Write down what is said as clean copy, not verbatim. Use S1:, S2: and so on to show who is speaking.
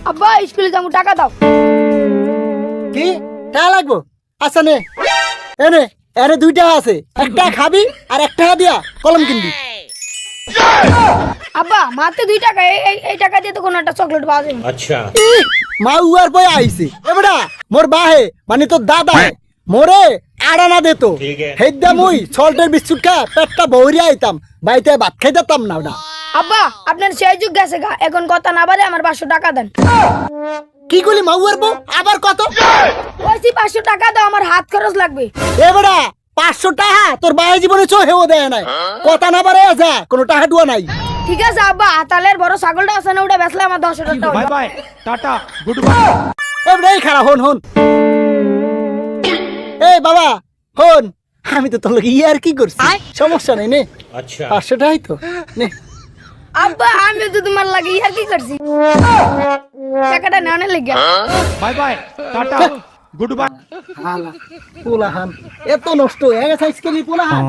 S1: আব্বা স্কুলে যাবো, টাকা দাও।
S2: কি টাকা লাগবো? আচ্ছা নে, এনে এনে 2 টাকা আছে, 1 টাকা খাবি আর 1 টাকা দিয়া কলম কিনবি।
S1: আব্বা মাত্র 2 টাকা, এই টাকা দিয়ে তো কোনো একটা চকলেট পাওয়া যাবে।
S3: अच्छा
S2: মা উয়ার বই আইছে এবড়া মোর বাহে মানে তোর দাদা মোরে আড়ানা দিত।
S3: ঠিক আছে।
S2: হেদ্দা মুই সল্টের বিস্কুট খা পেটটা ভরি আইতাম, বাইতে ভাত খাইতাম না ওটা।
S1: আব্বা আপনার সেই যুগ গেছে গা, এখন কথা না বাদে আমার 500 টাকা দেন।
S2: কি কইলি মা উয়ার বউ আবার কত?
S1: কইছি 500 টাকা দাও, আমার হাত খরচ লাগবে।
S2: এবড়া 500 টাকা তোর বাহে জীবনে চোহেও দেয় নাই, কথা না বারে যা, কোনো টাকা ডুয়া নাই।
S1: ঠিক আছে আব্বা, আতালের বড় ছাগলটা আছে না, ওটা বেচলে আমার 10,000 টাকা
S4: বাই
S1: হইলো।
S4: Bye tata good bye.
S2: এবড়া এই খারাপ হন হন। এই বাবা হন, আমি তো তোর লগে ইয়ার কি করছি, সমস্যা নেই নে,
S3: अच्छा
S2: 500 টাকাই তো নে।
S1: আব্বা আমি তো তোমার লাগে ইয়ার কি করছি, টাকাটা নেওয়ার লেগে।
S4: Bye bye tata good by.
S2: হালা পোলাহান এত নষ্ট হয়ে গেছে আজকাল এই পোলাহান।